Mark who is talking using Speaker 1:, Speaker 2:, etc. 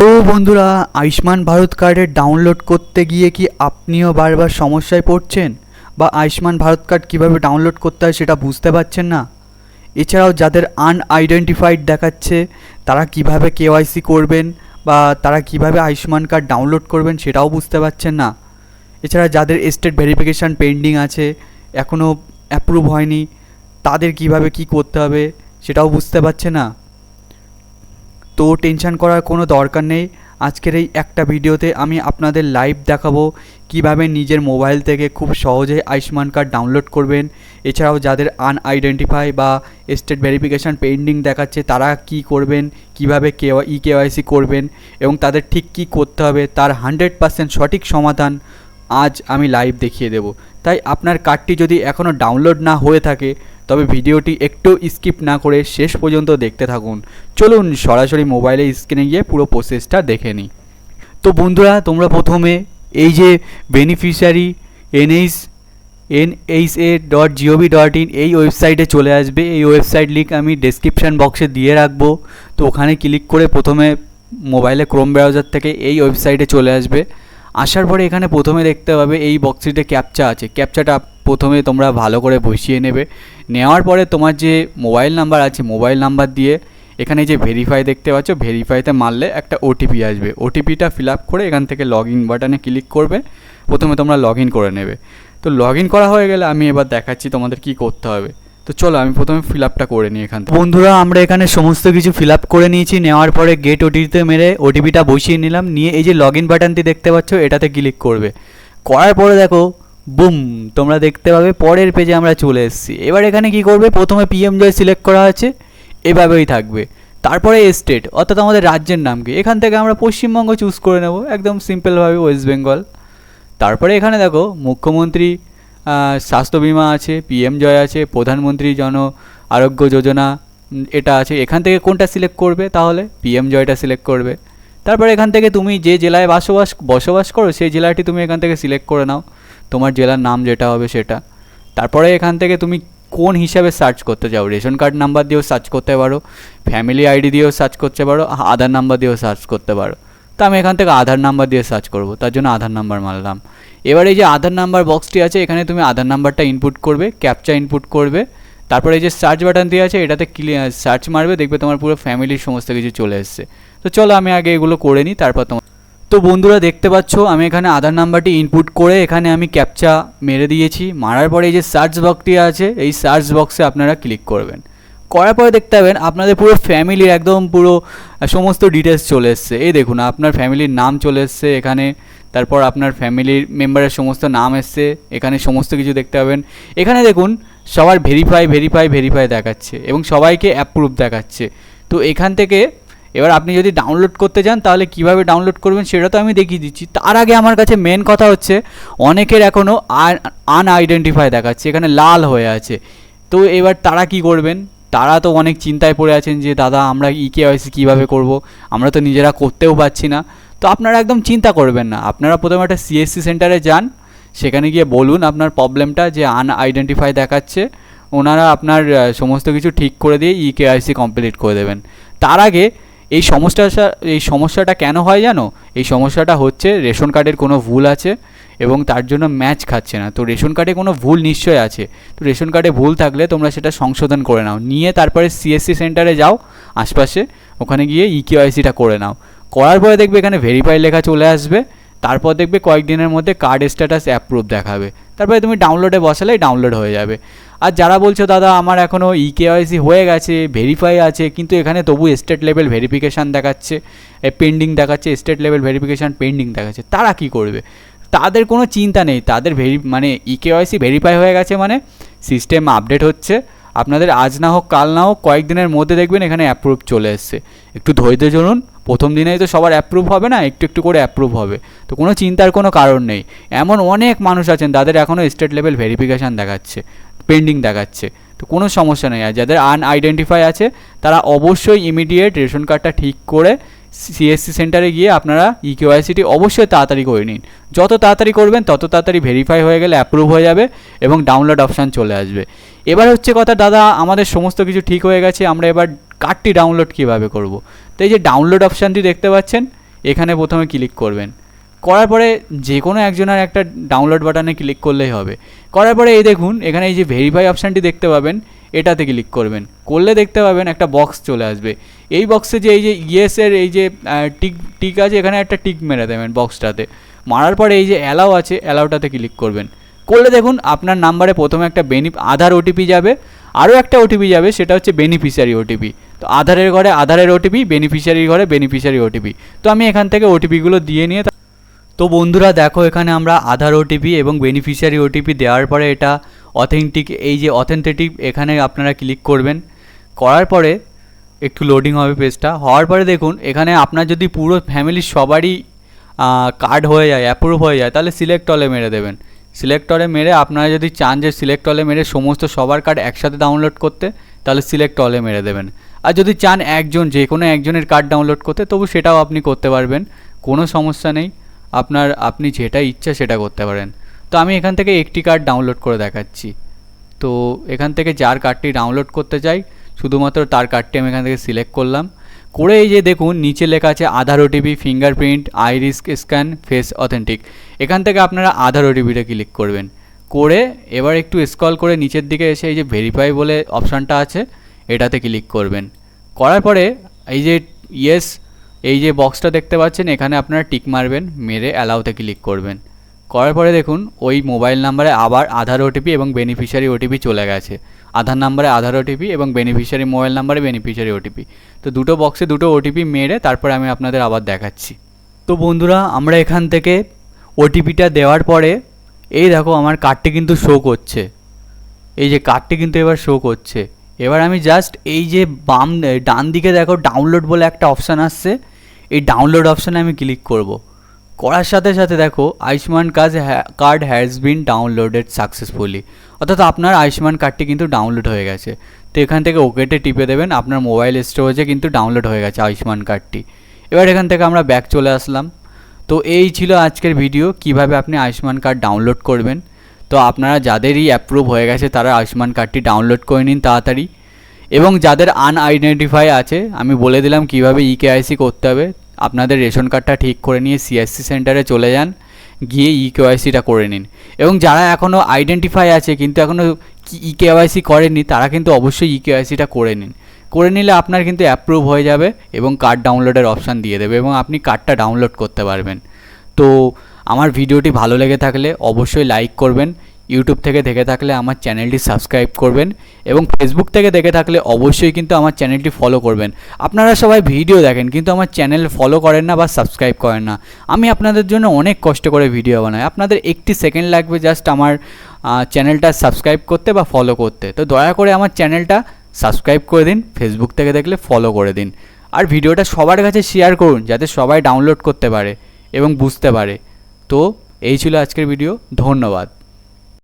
Speaker 1: তো বন্ধুরা, আয়ুষ্মান ভারত কার্ডের ডাউনলোড করতে গিয়ে কি আপনিও বারবার সমস্যায় পড়ছেন বা আয়ুষ্মান ভারত কার্ড কীভাবে ডাউনলোড করতে হয় সেটা বুঝতে পারছেন না? এছাড়াও যাদের আনআইডেন্টিফাইড দেখাচ্ছে তারা কিভাবে কেওয়াইসি করবেন বা তারা কিভাবে আয়ুষ্মান কার্ড ডাউনলোড করবেন সেটাও বুঝতে পারছেন না? এছাড়া যাদের স্টেট ভেরিফিকেশান পেন্ডিং আছে, এখনও অ্যাপ্রুভ হয়নি, তাদের কিভাবে কি করতে হবে সেটাও বুঝতে পারছে না? তো টেনশন করার কোনো দরকার নেই। আজকের এই একটা ভিডিওতে আমি আপনাদের লাইভ দেখাবো কিভাবে নিজের মোবাইল থেকে খুব সহজে আয়ুষ্মান কার্ড ডাউনলোড করবেন। এছাড়াও যাদের আনআইডেন্টিফাই বা স্টেট ভেরিফিকেশান পেন্ডিং দেখাচ্ছে তারা কি করবেন, কিভাবে কেওয়াইসি করবেন এবং তাদের ঠিক কি করতে হবে তার 100% সঠিক সমাধান আজ আমি লাইভ দেখিয়ে দেব। তাই আপনার কার্ডটি যদি এখনও ডাউনলোড না হয়ে থাকে তবে ভিডিওটি একটু স্কিপ না করে শেষ পর্যন্ত দেখতে থাকুন। চলুন সরাসরি মোবাইলে স্ক্রিনে গিয়ে পুরো প্রসেসটা দেখে নিই। তো বন্ধুরা, তোমরা প্রথমে এই যে বেনিফিশিয়ারি NHA.gov.in এই ওয়েবসাইটে চলে আসবে। এই ওয়েবসাইট লিঙ্ক আমি ডেসক্রিপশান বক্সে দিয়ে রাখবো। তো ওখানে ক্লিক করে প্রথমে মোবাইলে ক্রোম ব্রাউজার থেকে এই ওয়েবসাইটে চলে আসবে। আসার পরে এখানে প্রথমে দেখতে পাবে এই বক্সটিতে ক্যাপচা আছে। ক্যাপচাটা প্রথমে তোমরা ভালো করে বসিয়ে নেবে। নেওয়ার পরে তোমার যে মোবাইল নাম্বার আছে মোবাইল নাম্বার দিয়ে এখানে যে ভেরিফাই দেখতে পাচ্ছ, ভেরিফাইতে মারলে একটা ওটিপি আসবে। ওটিপিটা ফিল আপ করে এখান থেকে লগ ইন বাটনে ক্লিক করবে। প্রথমে তোমরা লগ ইন করে নেবে। তো লগ ইন করা হয়ে গেলে আমি এবার দেখাচ্ছি তোমাদের কি করতে হবে। তো চলো আমি প্রথমে ফিল আপটা করে নিই এখান থেকে। বন্ধুরা, আমরা এখানে সমস্ত কিছু ফিল আপ করে নিয়েছি। নেওয়ার পরে গেট ওটিপিতে মেরে ওটিপিটা বসিয়ে নিলাম। নিয়ে এই যে লগ ইন বাটনটি দেখতে পাচ্ছ এটাতে ক্লিক করবে। করার পরে দেখো বুম, তোমরা দেখতে পাবে পরের পেজে আমরা চলে এসেছি। এবার এখানে কি করবে, প্রথমে পিএমজয় সিলেক্ট করা আছে, এভাবেই থাকবে। তারপরে স্টেট অর্থাৎ আমাদের রাজ্যের নাম কি, এখান থেকে আমরা পশ্চিমবঙ্গ চুজ করে নেব একদম সিম্পলভাবে, ওয়েস্ট বেঙ্গল। তারপরে এখানে দেখো মুখ্যমন্ত্রী স্বাস্থ্য বিমা আছে, পিএমজয় আছে, প্রধানমন্ত্রী জন আরোগ্য যোজনা এটা আছে। এখান থেকে কোনটা সিলেক্ট করবে, তাহলে পিএমজয়টা সিলেক্ট করবে। তারপরে এখান থেকে তুমি যে জেলায় বসবাস করো সেই জেলাটি তুমি এখান থেকে সিলেক্ট করে নাও, তোমার জেলার নাম যেটা হবে সেটা। তারপরে এখান থেকে তুমি কোন হিসাবে সার্চ করতে চাও, রেশন কার্ড নাম্বার দিয়েও সার্চ করতে পারো, ফ্যামিলি আইডি দিয়েও সার্চ করতে পারো, আধার নাম্বার দিয়েও সার্চ করতে পারো। তো আমি এখান থেকে আধার নাম্বার দিয়ে সার্চ করব, তার জন্য আধার নাম্বার মারলাম। এবার এই যে আধার নাম্বার বক্সটি আছে এখানে তুমি আধার নাম্বারটা ইনপুট করবে, ক্যাপচা ইনপুট করবে। তারপরে এই যে সার্চ বাটন দিয়ে আছে এটাতে সার্চ মারবে, দেখবে তোমার পুরো ফ্যামিলির সমস্ত কিছু চলে এসছে। তো চলো আমি আগে এগুলো করে নিই, তারপর তোমার। তো বন্ধুরা দেখতে পাচ্ছ আমি এখানে আধার নাম্বারটি ইনপুট করে এখানে আমি ক্যাপচা মেরে দিয়েছি। মারার পরে এই যে সার্চ বক্সটি আছে এই সার্চ বক্সে আপনারা ক্লিক করবেন। করার পরে দেখতে পাবেন আপনাদের পুরো ফ্যামিলির একদম পুরো সমস্ত ডিটেলস চলে এসছে। এই দেখুন আপনার ফ্যামিলির নাম চলে এসছে এখানে, তারপর আপনার ফ্যামিলির মেম্বারের সমস্ত নাম এসছে, এখানে সমস্ত কিছু দেখতে পাবেন। এখানে দেখুন সবার ভেরিফাই দেখাচ্ছে এবং সবাইকে অ্যাপ্রুভ দেখাচ্ছে। তো এখান থেকে এবার আপনি যদি ডাউনলোড করতে চান তাহলে কিভাবে ডাউনলোড করবেন সেটা তো আমি দেখিয়ে দিচ্ছি। তার আগে আমার কাছে মেন কথা হচ্ছে অনেকের এখনও আনআইডেন্টিফাই দেখাচ্ছে, এখানে লাল হয়ে আছে। তো এবার তারা কি করবেন, তারা তো অনেক চিন্তায় পড়ে আছেন যে দাদা আমরা কেওয়াইসি কীভাবে করব, আমরা তো নিজেরা করতেও পারছি না। তো আপনারা একদম চিন্তা করবেন না, আপনারা প্রথমে একটা সিএসসি সেন্টারে যান, সেখানে গিয়ে বলুন আপনার প্রবলেমটা যে আনআইডেন্টিফাই দেখাচ্ছে। ওনারা আপনার সমস্ত কিছু ঠিক করে দিয়ে কেওয়াইসি কমপ্লিট করে দেবেন। তার আগে এই সমস্যাটা কেন হয় জানো, এই সমস্যাটা হচ্ছে রেশন কার্ডের কোনো ভুল আছে এবং তার জন্য ম্যাচ খাচ্ছে না। তো রেশন কার্ডে কোনো ভুল নিশ্চয়ই আছে। তো রেশন কার্ডে ভুল থাকলে তোমরা সেটা সংশোধন করে নাও, নিয়ে তারপরে সিএসসি সেন্টারে যাও আশপাশে, ওখানে গিয়ে কেওয়াইসিটা করে নাও। করার পরে দেখবে এখানে ভেরিফাই লেখা চলে আসবে। তারপর দেখবে কয়েকদিনের মধ্যে কার্ড স্ট্যাটাস অ্যাপ্রুভ দেখাবে। তারপরে তুমি ডাউনলোডে বসালেই ডাউনলোড হয়ে যাবে। আর যারা বলছো দাদা আমার এখনও কেওয়াইসি হয়ে গেছে, ভেরিফাই আছে, কিন্তু এখানে তবু স্টেট লেভেল ভেরিফিকেশান দেখাচ্ছে, পেন্ডিং দেখাচ্ছে, স্টেট লেভেল ভেরিফিকেশান পেন্ডিং দেখাচ্ছে, তারা কি করবে? তাদের কোনো চিন্তা নেই, তাদের কেওয়াইসি ভেরিফাই হয়ে গেছে মানে সিস্টেম আপডেট হচ্ছে। আপনাদের আজ না হোক কাল না হোক কয়েকদিনের মধ্যে দেখবেন এখানে অ্যাপ্রুভ চলে এসছে। একটু ধৈর্য ধরুন, প্রথম দিনেই তো সবার অ্যাপ্রুভ হবে না, একটু একটু করে অ্যাপ্রুভ হবে। তো কোনো চিন্তার কোনো কারণ নেই। এমন অনেক মানুষ আছেন তাদের এখনও স্টেট লেভেল ভেরিফিকেশান দেখাচ্ছে, পেন্ডিং দেখাচ্ছে। তো কোনো সমস্যা নেই। আর যাদের আনআইডেন্টিফাই আছে তারা অবশ্যই ইমিডিয়েট রেশন কার্ডটা ঠিক করে সিএসসি সেন্টারে গিয়ে আপনারা কেওয়াইসিটি অবশ্যই তাড়াতাড়ি করে নিন। যত তাড়াতাড়ি করবেন তত তাড়াতাড়ি ভেরিফাই হয়ে গেলে অ্যাপ্রুভ হয়ে যাবে এবং ডাউনলোড অপশান চলে আসবে। এবার হচ্ছে কথা, দাদা আমাদের সমস্ত কিছু ঠিক হয়ে গেছে, আমরা এবার কার্ডটি ডাউনলোড কীভাবে করব? তো এই যে ডাউনলোড অপশানটি দেখতে পাচ্ছেন, এখানে প্রথমে ক্লিক করবেন। করার পরে যে কোনো একজনের একটা ডাউনলোড বাটনে ক্লিক করলেই হবে। করার পরে এই দেখুন এখানে এই যে ভেরিফাই অপশানটি দেখতে পাবেন, এটাতে ক্লিক করবেন। করলে দেখতে পাবেন একটা বক্স চলে আসবে। এই বক্সে যে এই যে ইয়েসের এই যে টিক আছে, এখানে একটা টিক মেরে দেবেন বক্সটাতে। মারার পরে এই যে অ্যালাউ আছে, অ্যালাউটাতে ক্লিক করবেন। করলে দেখুন আপনার নাম্বারে প্রথমে একটা আধার ওটিপি যাবে, আরও একটা ওটিপি যাবে, সেটা হচ্ছে বেনিফিশিয়ারি ওটিপি। তো আধারের ঘরে আধারের ওটিপি, বেনিফিশিয়ারির ঘরে বেনিফিশিয়ারি ওটিপি। তো আমি এখান থেকে ওটিপিগুলো দিয়ে নিয়ে, তো বন্ধুরা দেখো এখানে আমরা আধার ওটিপি এবং বেনিফিশিয়ারি ওটিপি দেওয়ার পরে এটা অথেন্টিক, এই যে অথেন্টিক এখানে আপনারা ক্লিক করবেন। করার পরে একটু লোডিং হবে পেজটা। হওয়ার পরে দেখুন এখানে আপনার যদি পুরো ফ্যামিলির সবারই কার্ড হয়ে যায়, অ্যাপ্রুভ হয়ে যায়, তাহলে সিলেক্ট অলে মেরে দেবেন। সিলেক্ট অলে মেরে আপনারা যদি চান যে সিলেক্ট অলে মেরে সমস্ত সবার কার্ড একসাথে ডাউনলোড করতে, তাহলে সিলেক্ট অলে মেরে দেবেন। আর যদি চান একজন, যে কোনো একজনের কার্ড ডাউনলোড করতে, তবু সেটাও আপনি করতে পারবেন, কোনো সমস্যা নেই। আপনি যেটা ইচ্ছা সেটা করতে পারেন। তো আমি এখান থেকে একটি কার্ড ডাউনলোড করে দেখাচ্ছি। তো এখান থেকে যার কার্ডটি ডাউনলোড করতে চাই শুধুমাত্র তার কার্ডটি আমি এখান থেকে সিলেক্ট করলাম। করে এই যে দেখুন নিচে লেখা আছে Aadhaar OTP, fingerprint, iris scan, face authentic. এখান থেকে আপনারা আধার ওটিপিটা ক্লিক করবেন। করে এবার একটু স্ক্রল করে নিচের দিকে এসে এই যে ভেরিফাই বলে অপশানটা আছে, এটাতে ক্লিক করবেন। করার পরে এই যে ইয়েস এই যে বক্সটা দেখতে পাচ্ছেন, এখানে আপনারা টিক মারবেন, মেরে অ্যালাউতে ক্লিক করবেন। করার পরে দেখুন ওই মোবাইল নাম্বারে আবার আধার ওটিপি এবং বেনিফিশিয়ারি ওটিপি চলে গেছে। আধার নাম্বারে আধার ওটিপি এবং বেনিফিশিয়ারি মোবাইল নাম্বারে বেনিফিশিয়ারি ওটিপি। তো দুটো বক্সে দুটো ওটিপি মেরে তারপরে আমি আপনাদের আবার দেখাচ্ছি। তো বন্ধুরা আমরা এখান থেকে ওটিপিটা দেওয়ার পরে এই দেখো আমার কার্ডটি কিন্তু শো করছে, এই যে কার্ডটি কিন্তু এবার শো করছে। এবার আমি জাস্ট এই যে ডান দিকে দেখো ডাউনলোড বলে একটা অপশান আসছে, এই ডাউনলোড অপশানে আমি ক্লিক করব। করার সাথে সাথে দেখো Ayushman card has been downloaded successfully, অর্থাৎ আপনার আয়ুষ্মান কার্ডটি কিন্তু ডাউনলোড হয়ে গেছে। তো এখান থেকে ওকেতে টিপে দেবেন, আপনার মোবাইল স্টোরেজে কিন্তু ডাউনলোড হয়ে গেছে আয়ুষ্মান কার্ডটি। এবার এখান থেকে আমরা ব্যাক চলে আসলাম। তো এই ছিল আজকের ভিডিও, কিভাবে আপনি আয়ুষ্মান কার্ড ডাউনলোড করবেন। তো আপনারা যাদেরই অ্যাপ্রুভ হয়ে গেছে তারা আয়ুষ্মান কার্ডটি ডাউনলোড করে নিন তাড়াতাড়ি। এবং যাদের আনআইডেন্টিফাই আছে আমি বলে দিলাম কিভাবে ইকেআইসি করতে হবে। আপনাদের রেশন কার্ডটা ঠিক করে নিয়ে সিএসসি সেন্টারে চলে যান, গিয়ে ইকেওয়াইসিটা করে নিন। এবং যারা এখনও আইডেন্টিফাই আছে কিন্তু এখনও ইকেওয়াইসি করেননি, তারা কিন্তু অবশ্যই ইকেওয়াইসিটা করে নিন। করে নিলে আপনার কিন্তু অ্যাপ্রুভ হয়ে যাবে এবং কার্ড ডাউনলোডের অপশান দিয়ে দেবে এবং আপনি কার্ডটা ডাউনলোড করতে পারবেন। তো আমার ভিডিওটি ভালো লেগে থাকলে অবশ্যই লাইক করবেন, ইউটিউব থেকে দেখে থাকলে আমার চ্যানেলটি সাবস্ক্রাইব করবেন এবং ফেসবুক থেকে দেখে থাকলে অবশ্যই কিন্তু আমার চ্যানেলটি ফলো করবেন। আপনারা সবাই ভিডিও দেখেন কিন্তু আমার চ্যানেল ফলো করেন না বা সাবস্ক্রাইব করেন না। আমি আপনাদের জন্য অনেক কষ্ট করে ভিডিও বানাই, আপনাদের একটি সেকেন্ড লাগবে জাস্ট আমার চ্যানেলটা সাবস্ক্রাইব করতে বা ফলো করতে। তো দয়া করে আমার চ্যানেলটা সাবস্ক্রাইব করে দিন, ফেসবুক থেকে দেখলে ফলো করে দিন। আর ভিডিওটা সবার কাছে শেয়ার করুন যাতে সবাই ডাউনলোড করতে পারে এবং বুঝতে পারে। তো এই ছিল আজকের ভিডিও, ধন্যবাদ।